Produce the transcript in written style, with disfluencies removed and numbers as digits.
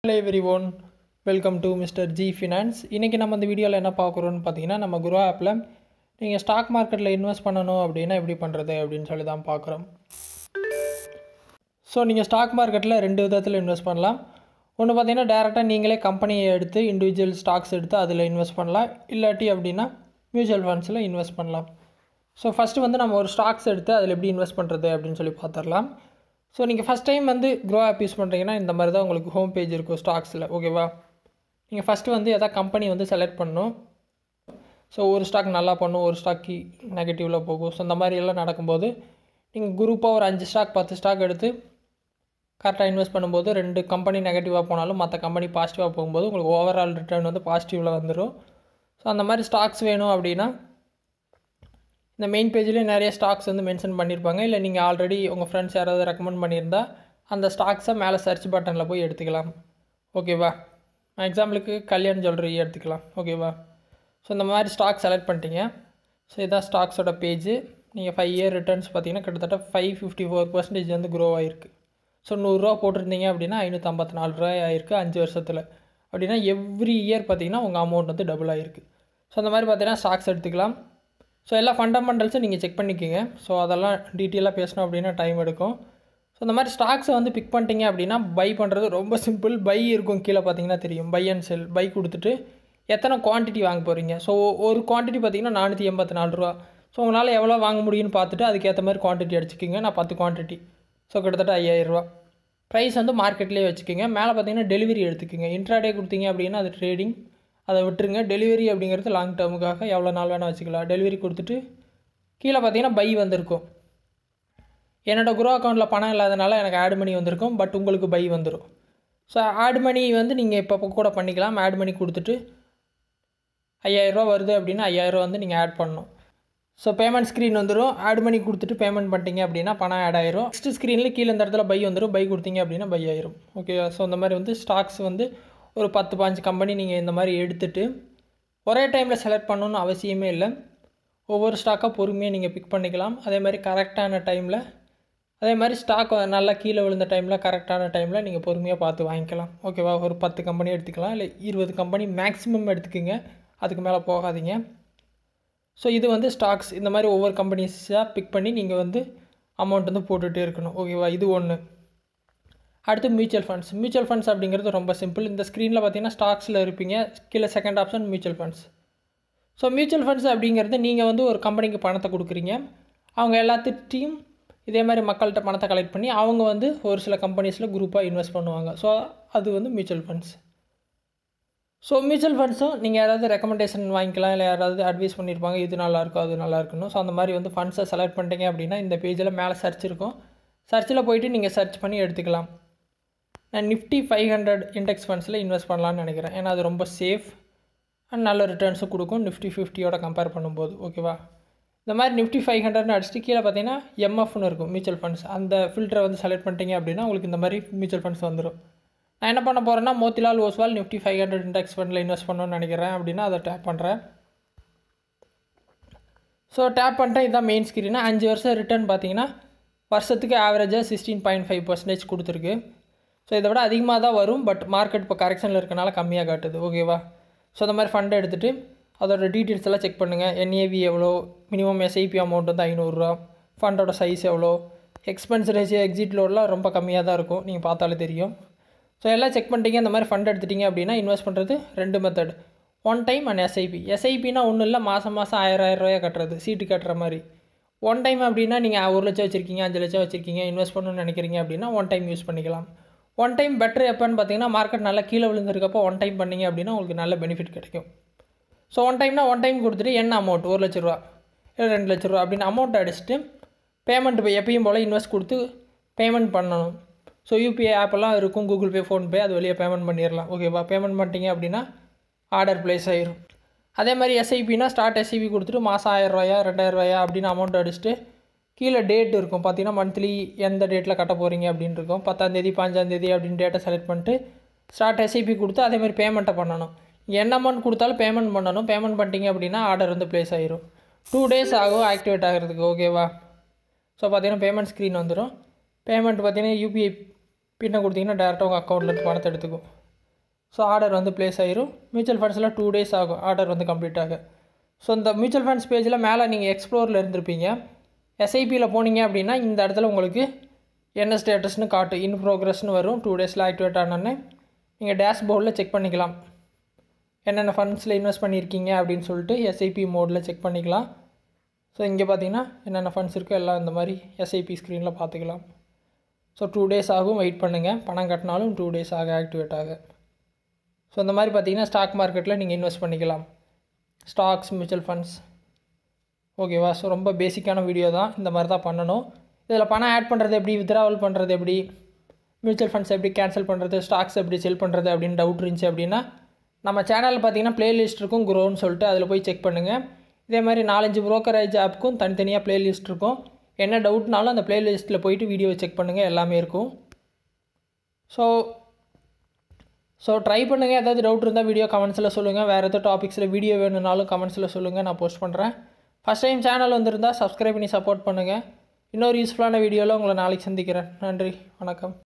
Hello everyone, welcome to Mr. G Finance. இன்றைக்கி நம்ம இந்த வீடியோவில் என்ன பார்க்குறோன்னு பார்த்தீங்கன்னா, நம்ம குரோ ஆப்பில் நீங்கள் ஸ்டாக் மார்க்கெட்டில் இன்வெஸ்ட் பண்ணணும் அப்படின்னா எப்படி பண்ணுறது அப்படின்னு சொல்லி தான் பார்க்குறோம். ஸோ நீங்கள் ஸ்டாக் மார்க்கெட்டில் ரெண்டு விதத்தில் இன்வெஸ்ட் பண்ணலாம். ஒன்று பார்த்தீங்கன்னா டேரெக்டாக நீங்களே கம்பெனியை எடுத்து இண்டிவிஜுவல் ஸ்டாக்ஸ் எடுத்து அதில் இன்வெஸ்ட் பண்ணலாம். இல்லாட்டி அப்படின்னா மியூச்சுவல் ஃபண்ட்ஸில் இன்வெஸ்ட் பண்ணலாம். ஸோ ஃபஸ்ட்டு வந்து நம்ம ஒரு ஸ்டாக்ஸ் எடுத்து அதில் எப்படி இன்வெஸ்ட் பண்ணுறது அப்படின்னு சொல்லி பார்த்துடலாம். ஸோ நீங்கள் ஃபஸ்ட் டைம் வந்து க்ரோ ஆப் யூஸ் பண்ணுறீங்கன்னா இந்த மாதிரி தான் உங்களுக்கு ஹோம் பேஜ் இருக்கும் ஸ்டாக்ஸில். ஓகேவா, நீங்கள் ஃபஸ்ட்டு வந்து எதாவது கம்பெனி வந்து செலக்ட் பண்ணணும். ஸோ ஒரு ஸ்டாக் நல்லா பண்ணும், ஒரு ஸ்டாக் நெகட்டிவில் போகும். ஸோ இந்த மாதிரி எல்லாம் நடக்கும்போது நீங்கள் குரூப்பாக ஒரு 5 ஸ்டாக் 10 ஸ்டாக் எடுத்து கரெக்டாக இன்வெஸ்ட் பண்ணும்போது 2 கம்பெனி நெகட்டிவாக போனாலும் மற்ற கம்பெனி பாசிட்டிவாக போகும்போது உங்களுக்கு ஓவரால் ரிட்டர்ன் வந்து பாசிட்டிவில் வந்துடும். ஸோ அந்த மாதிரி ஸ்டாக்ஸ் வேணும் அப்படின்னா இந்த மெயின் பேஜ்லேயே நிறைய ஸ்டாக்ஸ் வந்து மென்ஷன் பண்ணியிருப்பாங்க. இல்லை நீங்கள் ஆல்ரெடி உங்கள் ஃப்ரெண்ட்ஸ் யாராவது ரெக்கமெண்ட் பண்ணியிருந்தால் அந்த ஸ்டாக்ஸை மேலே சர்ச் பட்டனில் போய் எடுத்துக்கலாம். ஓகேவா, எக்ஸாம்பிளுக்கு கல்யாண் ஜுவல்லரி எடுத்துக்கலாம். ஓகேவா, ஸோ இந்த மாதிரி ஸ்டாக் செலக்ட் பண்ணிட்டீங்க. ஸோ இதான் ஸ்டாக்ஸோட பேஜ். நீங்கள் 5 இயர் ரிட்டர்ன்ஸ் பார்த்தீங்கன்னா கிட்டத்தட்ட 554% வந்து க்ரோ ஆகிருக்கு. ஸோ 100 ரூபா போட்டிருந்தீங்க அப்படின்னா 554 ரூபாய் ஆகிருக்கு 5 வருஷத்தில். அப்படின்னா எவ்ரி இயர் பார்த்தீங்கன்னா உங்கள் அமௌண்ட் வந்து டபுள் ஆகிருக்கு. ஸோ அந்த மாதிரி பார்த்தீங்கன்னா ஸ்டாக்ஸ் எடுத்துக்கலாம். ஸோ எல்லா ஃபண்டமெண்டல்ஸும் நீங்கள் செக் பண்ணிக்கோங்க. ஸோ அதெல்லாம் டீட்டெயிலாக பேசணும் அப்படின்னா டைம் எடுக்கும். ஸோ இந்த மாதிரி ஸ்டாக்ஸை வந்து பிக் பண்ணிட்டீங்க அப்படின்னா பை பண்ணுறது ரொம்ப சிம்பிள். பை இருக்கும் கீழே பார்த்தீங்கன்னா தெரியும், பை அண்ட் செல். பை கொடுத்துட்டு எத்தனை குவான்டிட்டி வாங்க போகிறீங்க. ஸோ ஒரு குவான்டிட்டி பார்த்தீங்கன்னா 484 ரூபா. ஸோ உங்களால் எவ்வளோ வாங்க முடியும்னு பார்த்துட்டு அதுக்கேற்ற மாதிரி குவான்டிட்டி அடிச்சுக்கிங்க. நான் 10 குவான்டிட்டி, ஸோ கிட்டத்தட்ட 5000 ரூபா. ப்ரைஸ் வந்து மார்க்கெட்லேயே வச்சுக்கோங்க. மேலே பார்த்தீங்கன்னா டெலிவரி எடுத்துக்கோங்க. இன்ட்ராடே கொடுத்தீங்க அப்படின்னா அது ட்ரேடிங், அதை விட்டுருங்க. டெலிவரி அப்படிங்கிறது லாங் டேர்முக்காக எவ்வளோ நாள் வேணால் வச்சுக்கலாம். டெலிவரி கொடுத்துட்டு கீழே பார்த்தீங்கன்னா பை வந்திருக்கும். என்னோடய குரோ அக்கௌண்ட்டில் பணம் இல்லாதனால எனக்கு ஆட் மணி வந்திருக்கும், பட் உங்களுக்கு பை வந்துடும். ஸோ ஆட் மணி வந்து நீங்கள் இப்போ கூட பண்ணிக்கலாம். ஆட் மணி கொடுத்துட்டு 5000 ரூபா வருது அப்படின்னா 5000 ரூபா வந்து நீங்கள் ஆட் பண்ணணும். ஸோ பேமெண்ட் ஸ்க்ரீன் வந்துடும். ஆட் மணி கொடுத்துட்டு பேமெண்ட் பண்ணிட்டீங்க அப்படின்னா பணம் ஆட் ஆயிரும். நெக்ஸ்ட் ஸ்க்ரீனில் கீழே இந்த இடத்துல பை வந்துடும். பை கொடுத்தீங்க அப்படின்னா பை ஆயிரும். ஓகே, ஸோ இந்த மாதிரி வந்து ஸ்டாக்ஸ் வந்து ஒரு 10-15 கம்பெனி நீங்கள் இந்த மாதிரி எடுத்துகிட்டு ஒரே டைமில் செலக்ட் பண்ணணுன்னு அவசியமே இல்லை. ஒவ்வொரு ஸ்டாக்காக பொறுமையாக நீங்கள் பிக் பண்ணிக்கலாம். அதே மாதிரி கரெக்டான டைமில், அதே மாதிரி ஸ்டாக் நல்லா கீழே விழுந்த டைமில் கரெக்டான டைமில் நீங்கள் பொறுமையாக பார்த்து வாங்கிக்கலாம். ஓகேவா, ஒரு 10 கம்பெனி எடுத்துக்கலாம், இல்லை 20 கம்பெனி மேக்ஸிமம் எடுத்துக்கோங்க. அதுக்கு மேலே போகாதீங்க. ஸோ இது வந்து ஸ்டாக்ஸ். இந்த மாதிரி ஒவ்வொரு கம்பெனிஸாக பிக் பண்ணி நீங்கள் வந்து அமௌண்ட் வந்து போட்டுகிட்டே இருக்கணும். ஓகேவா, இது ஒன்று. அடுத்து மியூச்சுவல் ஃபண்ட்ஸ். மியூச்சுவல் ஃபண்ட்ஸ் அப்படிங்கிறது ரொம்ப சிம்பிள். இந்த ஸ்க்ரீனில் பார்த்தீங்கன்னா ஸ்டாக்ஸில் இருப்பீங்க, கீழே second option mutual funds. So mutual funds அப்படிங்கிறது நீங்கள் வந்து ஒரு கம்பெனிக்கு பணத்தை கொடுக்குறீங்க. அவங்க எல்லாத்துட்டையும் இதே மாதிரி மக்கள்கிட்ட பணத்தை கலெக்ட் பண்ணி அவங்க வந்து ஒரு சில கம்பெனிஸில் குரூப்பாக இன்வெஸ்ட் பண்ணுவாங்க. ஸோ அது வந்து மியூச்சுவல் ஃபண்ட்ஸ். ஸோ மியூச்சுவல் ஃபண்ட்ஸும் நீங்கள் யாராவது ரெக்கமெண்டேஷன் வாங்கிக்கலாம், இல்லை யாராவது அட்வைஸ் பண்ணியிருப்பாங்க இது நல்லாயிருக்கும் அது நல்லாயிருக்கணும். ஸோ அந்த மாதிரி வந்து ஃபண்ட்ஸை செலக்ட் பண்ணிட்டீங்க அப்படின்னா இந்த பேஜில் மேலே சர்ச் இருக்கும். சர்ச்சில் போய்ட்டு நீங்கள் சர்ச் பண்ணி எடுத்துக்கலாம். நான் நிஃப்டி 500 இண்டெக்ஸ் ஃபண்ட்ஸில் இன்வெஸ்ட் பண்ணலான்னு நினைக்கிறேன். ஏன்னா அது ரொம்ப சேஃப் அண்ட் நல்ல ரிட்டர்ன்ஸும் கொடுக்கும் நிஃப்டி 50யோட கம்பேர் பண்ணும்போது. ஓகேவா, இந்த மாதிரி நிஃப்டி 500ன்னு அடிச்சுட்டு கீழே பார்த்தீங்கன்னா எம்எஃப்னு இருக்கும் மியூச்சுவல் ஃபண்ட்ஸ். அந்த ஃபில்டரை வந்து செலக்ட் பண்ணிட்டீங்க அப்படின்னா உங்களுக்கு இந்த மாதிரி மியூச்சுவல் ஃபண்ட்ஸ் வந்துடும். நான் என்ன பண்ண போகிறேன்னா மோத்திலால் ஓஸ்வால் நிஃப்டி 500 இண்டெக்ஸ் ஃபண்டில் இன்வெஸ்ட் பண்ணணும்னு நினைக்கிறேன் அப்படின்னா அதை டேப் பண்ணுறேன். ஸோ டேப் பண்ணிட்டேன். இதுதான் மெயின் ஸ்க்ரீனா. 5 வருஷம் ரிட்டர்ன் பார்த்தீங்கன்னா வருஷத்துக்கு ஆவரேஜாக 16.5% கொடுத்துருக்கு. ஸோ இதை விட அதிகமாக தான் வரும், பட் மார்க்கெட் இப்போ கரெக்ஷனில் இருக்கனால கம்மியாக காட்டுது. ஓகேவா, ஸோ இந்த மாதிரி ஃபண்டை எடுத்துகிட்டு அதோட டீட்டெயில்ஸ் எல்லாம் செக் பண்ணுங்கள். என்ஏவி எவ்வளோ, மினிமம் எஸ்ஐபி அமௌண்ட் வந்து 500 ரூபா, ஃபண்டோட சைஸ் எவ்வளோ, எக்ஸ்பென்ஸ் ரேஷியோ எக்ஸிட் லோடெலாம் ரொம்ப கம்மியாக தான் இருக்கும், நீங்கள் பார்த்தாலே தெரியும். ஸோ எல்லாம் செக் பண்ணிட்டீங்க. இந்த மாதிரி ஃபண்ட் எடுத்துட்டிங்க அப்படின்னா இன்வெஸ்ட் பண்ணுறது 2 method, one time and SIP. எஸ்ஐபினா ஒன்றும் இல்லை, மாதம் 1000 ரூபாய் கட்டுறது, சீட்டு கட்டுற மாதிரி. ஒன் டைம் அப்படின்னா நீங்கள் 1 லட்சம் வச்சுருக்கீங்க, 5 லட்சம் வச்சுருக்கீங்க, இன்வெஸ்ட் பண்ணணும்னு நினைக்கிறீங்க அப்படின்னா ஒன் டைம் யூஸ் பண்ணிக்கலாம். ஒன் டைம் பெட்டர் எப்போன்னு பார்த்தீங்கன்னா மார்க்கெட் நல்லா கீழே விழுந்திருக்கப்போ ஒன் டைம் பண்ணிங்க அப்படின்னா உங்களுக்கு நல்ல பெனிஃபிட் கிடைக்கும். ஸோ ஒன் டைம்னா ஒன் டைம் கொடுத்துட்டு என்ன அமௌண்ட் 1 லட்ச ரூபா இல்லை 2 லட்ச ரூபா அப்படின்னு அமௌண்ட் அடிச்சுட்டு பேமெண்ட் எப்பயும் போல் இன்வெஸ்ட் கொடுத்து பேமெண்ட் பண்ணணும். ஸோ யூபிஐ ஆப்பெல்லாம் இருக்கும், கூகுள் பே, ஃபோன்பே, அது வழியாக பேமெண்ட் பண்ணிடலாம். ஓகேவா, பேமெண்ட் பண்ணிட்டீங்க அப்படின்னா ஆர்டர் ப்ளேஸ் ஆகிரும். அதே மாதிரி எஸ்ஐபினா ஸ்டார்ட் எஸ்ஐபி கொடுத்துட்டு மாதம் 1000 ரூபாயா 2000 ரூபாயா அப்படின்னு அமௌண்ட் அடிச்சுட்டு கீழே டேட் இருக்கும் பார்த்தீங்கன்னா மந்த்லி எந்த டேட்டில் கட்ட போகிறீங்க அப்படின்னு இருக்கும். 10ஆம் தேதி 15ஆம் தேதி அப்படின்னு டேட்டை செலக்ட் பண்ணிட்டு ஸ்டார்ட் எஸ்ஐபி கொடுத்து அதே மாதிரி பேமெண்ட்டை பண்ணணும். என்ன அமௌண்ட் கொடுத்தாலும் பேமெண்ட் பண்ணணும். பேமெண்ட் பண்ணிட்டீங்க அப்படின்னா ஆர்டர் வந்து ப்ளேஸ் ஆகிரும். 2 days ஆகும் ஆக்டிவேட் ஆகிறதுக்கு. ஓகேவா, ஸோ பார்த்தீங்கன்னா பேமெண்ட் ஸ்க்ரீன் வந்துடும். பேமெண்ட் பார்த்தீங்கன்னா யூபிஐ பின்னை கொடுத்தீங்கன்னா டேரெக்டாக உங்கள் அக்கௌண்ட்டில் பணத்தை எடுத்துக்கும். ஸோ ஆர்டர் வந்து ப்ளேஸ் ஆயிரும். மியூச்சுவல் ஃபண்ட்ஸில் 2 days ஆகும் ஆர்டர் வந்து கம்ப்ளீட் ஆக. ஸோ இந்த மியூச்சுவல் ஃபண்ட்ஸ் பேஜில் மேலே நீங்கள் எக்ஸ்ப்ளோரில் இருந்திருப்பீங்க. எஸ்ஐபியில் போனீங்க அப்படின்னா இந்த இடத்துல உங்களுக்கு என்ன ஸ்டேட்டஸ்னு காட்டு, இன் ப்ரோக்ரஸ்னு வரும். 2 days ஆக்டிவேட் ஆனோன்னு நீங்கள் டேஷ்போர்டில் செக் பண்ணிக்கலாம் என்னென்ன ஃபண்ட்ஸில் இன்வெஸ்ட் பண்ணியிருக்கீங்க அப்படின்னு சொல்லிட்டு எஸ்ஐபி மோடில் செக் பண்ணிக்கலாம். ஸோ இங்கே பார்த்தீங்கன்னா என்னென்ன ஃபண்ட்ஸ் இருக்கோ எல்லாம் இந்த மாதிரி எஸ்ஐபி ஸ்க்ரீனில் பார்த்துக்கலாம். ஸோ 2 days ஆகும், வெயிட் பண்ணுங்கள். பணம் கட்டினாலும் 2 days ஆக ஆக்டிவேட் ஆக. ஸோ இந்த மாதிரி பார்த்தீங்கன்னா ஸ்டாக் மார்க்கெட்டில் நீங்கள் இன்வெஸ்ட் பண்ணிக்கலாம், ஸ்டாக்ஸ், மியூச்சுவல் ஃபண்ட்ஸ். ஓகேவா? ஸோ ரொம்ப பேசிக்கான வீடியோ தான். இந்த மாதிரி தான் பண்ணணும். இதில் பணம் ஆட் பண்ணுறது எப்படி, வித்ட்ராவல் பண்ணுறது எப்படி, மியூச்சுவல் ஃபண்ட்ஸ் எப்படி கேன்சல் பண்ணுறது, ஸ்டாக்ஸ் எப்படி செல் பண்ணுறது அப்படின்னு டவுட் இருந்துச்சு அப்படின்னா நம்ம சேனலில் பார்த்தீங்கன்னா ப்ளேலிஸ்ட் இருக்கும், குரோன்னு சொல்லிட்டு அதில் போய் செக் பண்ணுங்கள். இதே மாதிரி 4-5 ப்ரோக்கரேஜ் ஆப்புக்கும் தனித்தனியாக ப்ளேலிஸ்ட் இருக்கும். என்ன டவுட்னாலும் அந்த ப்ளேலிஸ்ட்டில் போயிட்டு வீடியோவை செக் பண்ணுங்கள், எல்லாமே இருக்கும். ஸோ ட்ரை பண்ணுங்கள். ஏதாவது டவுட் இருந்தால் வீடியோ கமெண்ட்ஸில் சொல்லுங்கள். வேறு எதாவது டாபிக்ஸில் வீடியோ வேணும்னாலும் கமெண்ட்ஸில் சொல்லுங்கள், நான் போஸ்ட் பண்ணுறேன். ஃபஸ்ட் டைம் சேனல் வந்திருந்தால் சப்ஸ்கிரைப் பண்ணி சப்போர்ட் பண்ணுங்கள். இன்னொரு யூஸ்ஃபுல்லான வீடியோவில் உங்களை நாளைக்கு சந்திக்கிறேன். நன்றி, வணக்கம்.